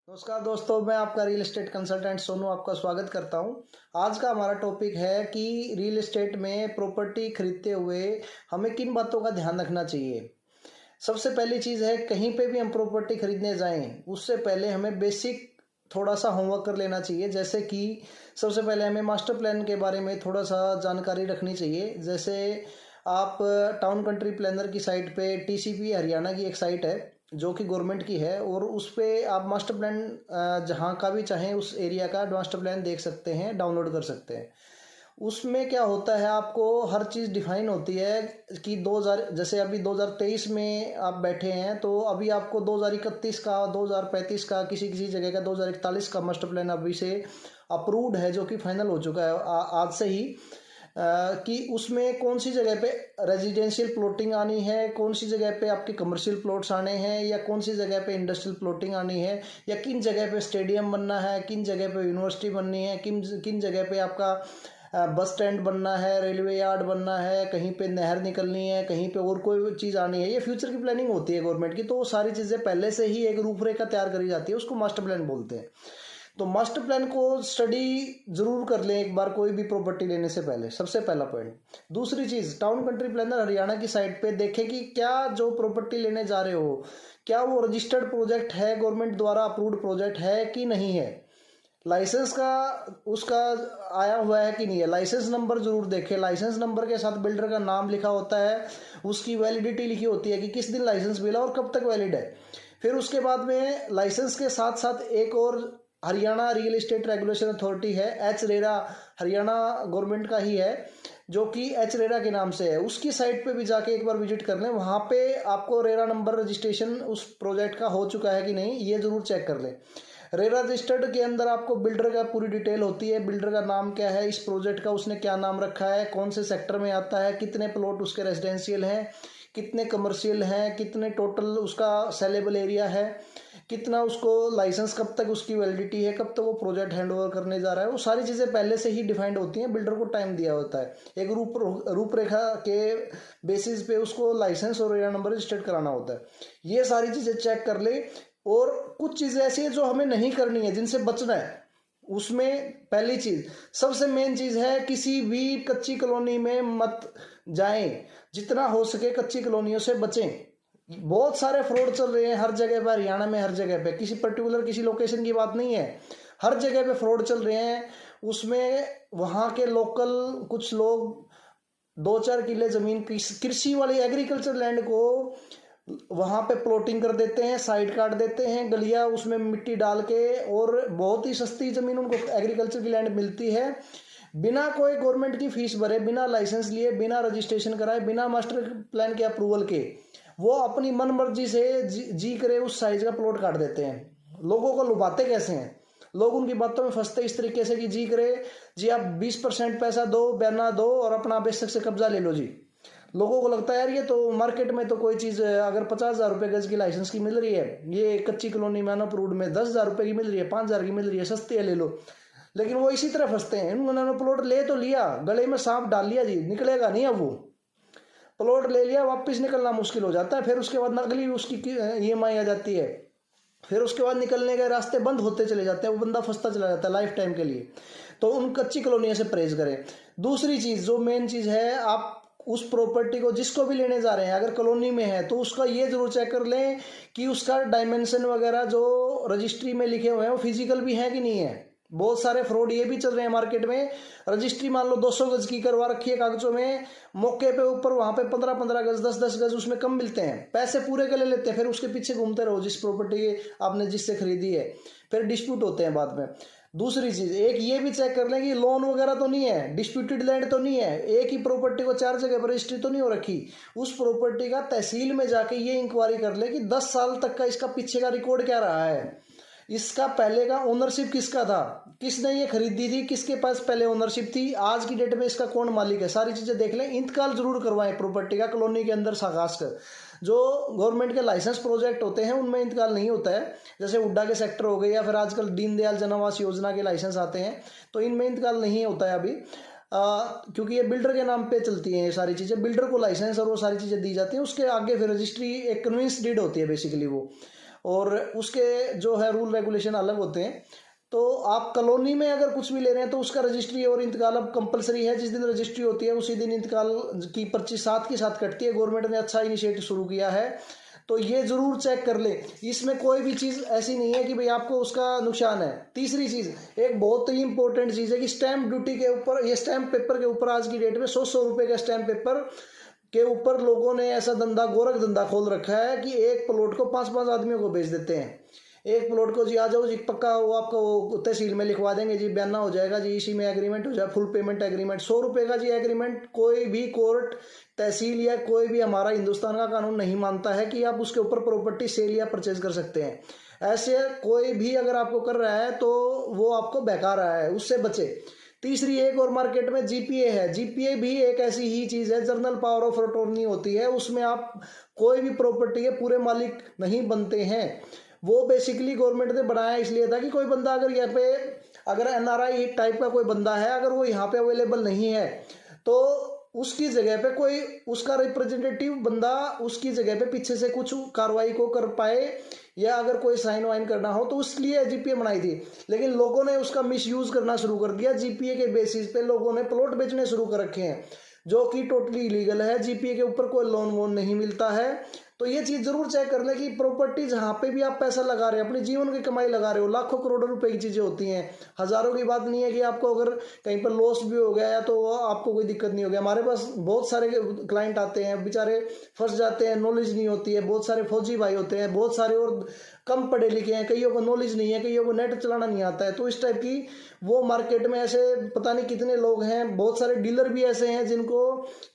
नमस्कार दोस्तों, मैं आपका रियल एस्टेट कंसल्टेंट सोनू आपका स्वागत करता हूं। आज का हमारा टॉपिक है कि रियल एस्टेट में प्रॉपर्टी खरीदते हुए हमें किन बातों का ध्यान रखना चाहिए। सबसे पहली चीज़ है, कहीं पे भी हम प्रॉपर्टी खरीदने जाएं उससे पहले हमें बेसिक थोड़ा सा होमवर्क कर लेना चाहिए। जैसे कि सबसे पहले हमें मास्टर प्लान के बारे में थोड़ा सा जानकारी रखनी चाहिए। जैसे आप टाउन कंट्री प्लानर की साइट पे टीसीपी हरियाणा की एक साइट है जो कि गवर्नमेंट की है, और उस पे आप मास्टर प्लान जहाँ का भी चाहें उस एरिया का मास्टर प्लान देख सकते हैं, डाउनलोड कर सकते हैं। उसमें क्या होता है, आपको हर चीज़ डिफाइन होती है कि 2000 जैसे अभी 2023 में आप बैठे हैं तो अभी आपको 2031 का, 2035 का, किसी किसी जगह का 2041 का मास्टर प्लान अभी से अप्रूव्ड है, जो कि फाइनल हो चुका है आज से ही। कि उसमें कौन सी जगह पे रेजिडेंशियल प्लॉटिंग आनी है, कौन सी जगह पे आपके कमर्शियल प्लॉट्स आने हैं, या कौन सी जगह पे इंडस्ट्रियल प्लॉटिंग आनी है, या किन जगह पे स्टेडियम बनना है, किन जगह पे यूनिवर्सिटी बननी है, किन किन जगह पे आपका बस स्टैंड बनना है, रेलवे यार्ड बनना है, कहीं पे नहर निकलनी है, कहीं पे और कोई चीज़ आनी है। ये फ्यूचर की प्लानिंग होती है गवर्नमेंट की, तो वो सारी चीज़ें पहले से ही एक रूपरेखा तैयार करी जाती है, उसको मास्टर प्लान बोलते हैं। तो मास्टर प्लान को स्टडी जरूर कर लें एक बार कोई भी प्रॉपर्टी लेने से पहले, सबसे पहला पॉइंट। दूसरी चीज़, टाउन कंट्री प्लानर हरियाणा की साइट पे देखें कि क्या जो प्रॉपर्टी लेने जा रहे हो क्या वो रजिस्टर्ड प्रोजेक्ट है, गवर्नमेंट द्वारा अप्रूव्ड प्रोजेक्ट है कि नहीं है, लाइसेंस का उसका आया हुआ है कि नहीं है। लाइसेंस नंबर जरूर देखें, लाइसेंस नंबर के साथ बिल्डर का नाम लिखा होता है, उसकी वैलिडिटी लिखी होती है कि किस दिन लाइसेंस मिला और कब तक वैलिड है। फिर उसके बाद में लाइसेंस के साथ साथ एक और Haryana real estate regulation authority है, एच रेरा, हरियाणा गवर्नमेंट का ही है, जो कि एच रेरा के नाम से है। उसकी साइट पे भी जाके एक बार विजिट कर लें, वहाँ पे आपको रेरा नंबर रजिस्ट्रेशन उस प्रोजेक्ट का हो चुका है कि नहीं, ये ज़रूर चेक कर लें। रेरा रजिस्टर्ड के अंदर आपको बिल्डर का पूरी डिटेल होती है, बिल्डर का नाम क्या है, इस प्रोजेक्ट का उसने क्या नाम रखा है, कौन से सेक्टर में आता है, कितने प्लॉट उसके रेजिडेंशियल हैं, कितने कमर्शियल हैं, कितने टोटल उसका सेलेबल एरिया है, कितना उसको लाइसेंस, कब तक उसकी वैलिडिटी है, कब तक वो प्रोजेक्ट हैंड ओवर करने जा रहा है। वो सारी चीज़ें पहले से ही डिफाइंड होती हैं, बिल्डर को टाइम दिया होता है, एक रूपरेखा के बेसिस पे उसको लाइसेंस और एरिया नंबर रजिस्टर्ड कराना होता है। ये सारी चीज़ें चेक कर ले। और कुछ चीज़ें ऐसी है जो हमें नहीं करनी है, जिनसे बचना है। उसमें पहली चीज़, सबसे मेन चीज़ है, किसी भी कच्ची कॉलोनी में मत जाएं, जितना हो सके कच्ची कॉलोनियों से बचें। बहुत सारे फ्रॉड चल रहे हैं हर जगह पर, हरियाणा में हर जगह पे, किसी पर्टिकुलर किसी लोकेशन की बात नहीं है, हर जगह पे फ्रॉड चल रहे हैं। उसमें वहाँ के लोकल कुछ लोग 2-4 किले ज़मीन कृषि वाली एग्रीकल्चर लैंड को वहाँ पे प्लॉटिंग कर देते हैं, साइड काट देते हैं, गलियाँ उसमें मिट्टी डाल के, और बहुत ही सस्ती ज़मीन उनको एग्रीकल्चर की लैंड मिलती है, बिना कोई गवर्नमेंट की फीस भरे, बिना लाइसेंस लिए, बिना रजिस्ट्रेशन कराए, बिना मास्टर प्लान के अप्रूवल के, वो अपनी मन मर्जी से जी करे उस साइज का प्लॉट काट देते हैं। लोगों को लुभाते कैसे हैं, लोग उनकी बातों में फंसते इस तरीके से कि जी करे जी, आप 20% पैसा दो, बयाना दो और अपना बेशक से कब्जा ले लो जी। लोगों को लगता है यार ये तो मार्केट में तो कोई चीज़ अगर 50,000 रुपये गज की लाइसेंस की मिल रही है, ये कच्ची कॉलोनी में अनअप्रूव्ड में 10,000 रुपये की मिल रही है, 5,000 की मिल रही है, सस्ती है ले लो। लेकिन वो इसी तरह फंसते हैं, उन्होंने प्लॉट ले तो लिया, गले में सांप डाल लिया जी, निकलेगा नहीं। अब वो प्लॉट ले लिया, वापस निकलना मुश्किल हो जाता है। फिर उसके बाद अगली उसकी EMI आ जाती है, फिर उसके बाद निकलने के रास्ते बंद होते चले जाते हैं, वो बंदा फंसता चला जाता है लाइफ टाइम के लिए। तो उन कच्ची कॉलोनियों से परहेज करें। दूसरी चीज़ जो मेन चीज़ है, आप उस प्रॉपर्टी को जिसको भी लेने जा रहे हैं, अगर कॉलोनी में है तो उसका ये जरूर चेक कर लें कि उसका डायमेंशन वगैरह जो रजिस्ट्री में लिखे हुए हैं वो फिजिकल भी है कि नहीं है। बहुत सारे फ्रॉड ये भी चल रहे हैं मार्केट में, रजिस्ट्री मान लो 200 गज की करवा रखी है कागजों में, मौके पे ऊपर वहां पे 15-15 गज, 10-10 गज उसमें कम मिलते हैं, पैसे पूरे के ले लेते हैं, फिर उसके पीछे घूमते रहो जिस प्रॉपर्टी आपने जिससे खरीदी है, फिर डिस्प्यूट होते हैं बाद में। दूसरी चीज, एक ये भी चेक कर लें कि लोन वगैरह तो नहीं है, डिस्प्यूटेड लैंड तो नहीं है, एक ही प्रॉपर्टी को 4 जगह पर रजिस्ट्री तो नहीं हो रखी। उस प्रॉपर्टी का तहसील में जाके ये इंक्वायरी कर ले कि 10 साल तक का इसका पीछे का रिकॉर्ड क्या रहा है, इसका पहले का ओनरशिप किसका था, किसने ये खरीदी थी, किसके पास पहले ओनरशिप थी, आज की डेट में इसका कौन मालिक है, सारी चीजें देख लें। इंतकाल जरूर करवाएं प्रॉपर्टी का कॉलोनी के अंदर, खास कर जो गवर्नमेंट के लाइसेंस प्रोजेक्ट होते हैं उनमें इंतकाल नहीं होता है, जैसे हुड्डा के सेक्टर हो गए, या फिर आजकल दीनदयाल जन आवास योजना के लाइसेंस आते हैं, तो इनमें इंतकाल नहीं होता है अभी, क्योंकि ये बिल्डर के नाम पे चलती हैं ये सारी चीज़ें, बिल्डर को लाइसेंस और वो सारी चीज़ें दी जाती हैं, उसके आगे फिर रजिस्ट्री एक कन्विंस डीड होती है बेसिकली वो। और उसके जो है रूल रेगुलेशन अलग होते हैं। तो आप कॉलोनी में अगर कुछ भी ले रहे हैं तो उसका रजिस्ट्री और इंतकाल अब कंपलसरी है। जिस दिन रजिस्ट्री होती है उसी दिन इंतकाल की पर्ची साथ की साथ कटती है। गवर्नमेंट ने अच्छा इनिशिएटिव शुरू किया है, तो ये ज़रूर चेक कर ले। इसमें कोई भी चीज़ ऐसी नहीं है कि भाई आपको उसका नुकसान है। तीसरी चीज़, एक बहुत ही इंपॉर्टेंट चीज़ है कि स्टैंप ड्यूटी के ऊपर, ये स्टैंप पेपर के ऊपर आज की डेट में 100 रुपये का स्टैंप पेपर के ऊपर लोगों ने ऐसा धंधा, गोरख धंधा खोल रखा है कि एक प्लॉट को 5-5 आदमियों को बेच देते हैं। एक प्लॉट को जी आ जाओ जी, पक्का वो आपको वो तहसील में लिखवा देंगे जी, बयाना हो जाएगा जी, इसी में एग्रीमेंट हो जाए, फुल पेमेंट एग्रीमेंट, 100 रुपये का जी एग्रीमेंट। कोई भी कोर्ट, तहसील या कोई भी हमारा हिंदुस्तान का कानून नहीं मानता है कि आप उसके ऊपर प्रॉपर्टी सेल या परचेज कर सकते हैं। ऐसे कोई भी अगर आपको कर रहा है तो वो आपको बहका रहा है, उससे बचे। तीसरी एक और मार्केट में जीपीए है। जीपीए भी एक ऐसी ही चीज़ है, जर्नल पावर ऑफ अटॉर्नी होती है। उसमें आप कोई भी प्रॉपर्टी के पूरे मालिक नहीं बनते हैं। वो बेसिकली गवर्नमेंट ने बनाया इसलिए था कि कोई बंदा अगर यहाँ पे, अगर एनआरआई टाइप का कोई बंदा है, अगर वो यहाँ पे अवेलेबल नहीं है तो उसकी जगह पे कोई उसका रिप्रेजेंटेटिव बंदा उसकी जगह पे पीछे से कुछ कार्रवाई को कर पाए, या अगर कोई साइन वाइन करना हो तो उसलिए जीपीए बनाई थी। लेकिन लोगों ने उसका मिसयूज करना शुरू कर दिया। जीपीए के बेसिस पे लोगों ने प्लॉट बेचने शुरू कर रखे हैं, जो कि टोटली इलीगल है। जीपीए के ऊपर कोई लोन वोन नहीं मिलता है। तो ये चीज़ जरूर चेक कर लें कि प्रॉपर्टी जहाँ पे भी आप पैसा लगा रहे हो, अपनी जीवन की कमाई लगा रहे हो, लाखों करोड़ों रुपए की चीज़ें होती हैं। हज़ारों की बात नहीं है कि आपको अगर कहीं पर लॉस भी हो गया तो आपको कोई दिक्कत नहीं हो गया। हमारे पास बहुत सारे क्लाइंट आते हैं, बेचारे फंस जाते हैं, नॉलेज नहीं होती है। बहुत सारे फौजी भाई होते हैं, बहुत सारे और कम पढ़े लिखे हैं, कईयों को नॉलेज नहीं है, कईयों को नेट चलाना नहीं आता है। तो इस टाइप की वो मार्केट में ऐसे पता नहीं कितने लोग हैं। बहुत सारे डीलर भी ऐसे हैं जिनको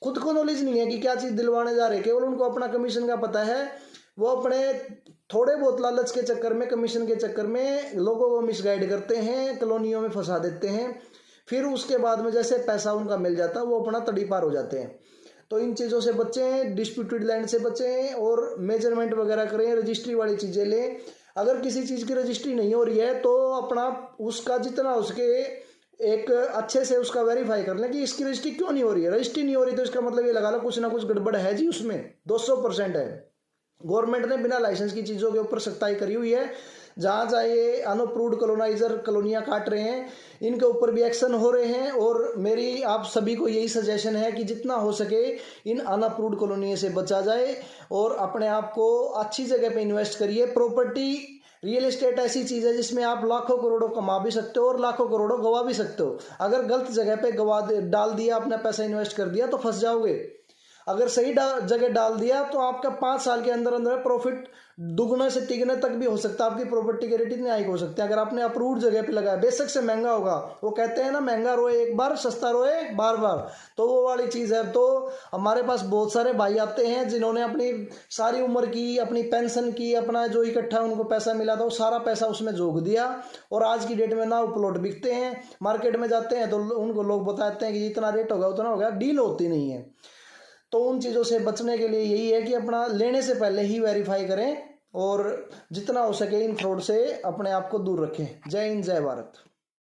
खुद को नॉलेज नहीं है कि क्या चीज़ दिलवाने जा रहे हैं, केवल उनको अपना कमीशन का पता है। वो अपने थोड़े बहुत लालच के चक्कर में, कमीशन के चक्कर में लोगों को मिसगाइड करते हैं, कॉलोनियों में फंसा देते हैं। फिर उसके बाद में जैसे पैसा उनका मिल जाता है वो अपना तड़ी पार हो जाते हैं। तो इन चीज़ों से बचें, डिस्प्यूटेड लैंड से बचें और मेजरमेंट वगैरह करें, रजिस्ट्री वाली चीज़ें लें। अगर किसी चीज़ की रजिस्ट्री नहीं हो रही है तो अपना उसका जितना उसके एक अच्छे से उसका वेरीफाई कर लें कि इसकी रजिस्ट्री क्यों नहीं हो रही है। रजिस्ट्री नहीं हो रही तो इसका मतलब ये लगा लो कुछ ना कुछ गड़बड़ है जी, उसमें 200% है। गवर्नमेंट ने बिना लाइसेंस की चीज़ों के ऊपर सख्ताई करी हुई है। जहाँ जहाँ ये अनअप्रूव्ड कॉलोनाइजर कॉलोनियाँ काट रहे हैं, इनके ऊपर भी एक्शन हो रहे हैं। और मेरी आप सभी को यही सजेशन है कि जितना हो सके इन अनअप्रूव्ड कॉलोनी से बचा जाए और अपने आप को अच्छी जगह पे इन्वेस्ट करिए। प्रॉपर्टी, रियल एस्टेट ऐसी चीज़ है जिसमें आप लाखों करोड़ों कमा भी सकते हो और लाखों करोड़ों गवा भी सकते हो। अगर गलत जगह पे डाल दिया, अपना पैसा इन्वेस्ट कर दिया तो फंस जाओगे। अगर सही जगह डाल दिया तो आपका 5 साल के अंदर अंदर प्रॉफिट दुगने से तिगने तक भी हो सकता है। आपकी प्रॉपर्टी के रेट इतने हाई हो सकते हैं अगर आपने अप्रूव्ड जगह पे लगाया। बेशक से महंगा होगा, वो कहते हैं ना, महंगा रोए एक बार, सस्ता रोए बार बार, तो वो वाली चीज़ है। तो हमारे पास बहुत सारे भाई आते हैं जिन्होंने अपनी सारी उम्र की, अपनी पेंशन की, अपना जो इकट्ठा उनको पैसा मिला था वो सारा पैसा उसमें झोंक दिया। और आज की डेट में ना वो प्लॉट बिकते हैं, मार्केट में जाते हैं तो उनको लोग बताते हैं कि जितना रेट होगा उतना होगा, डील होती नहीं है। तो उन चीज़ों से बचने के लिए यही है कि अपना लेने से पहले ही वेरीफाई करें और जितना हो सके इन फ्रॉड से अपने आप को दूर रखें। जय हिंद, जय भारत।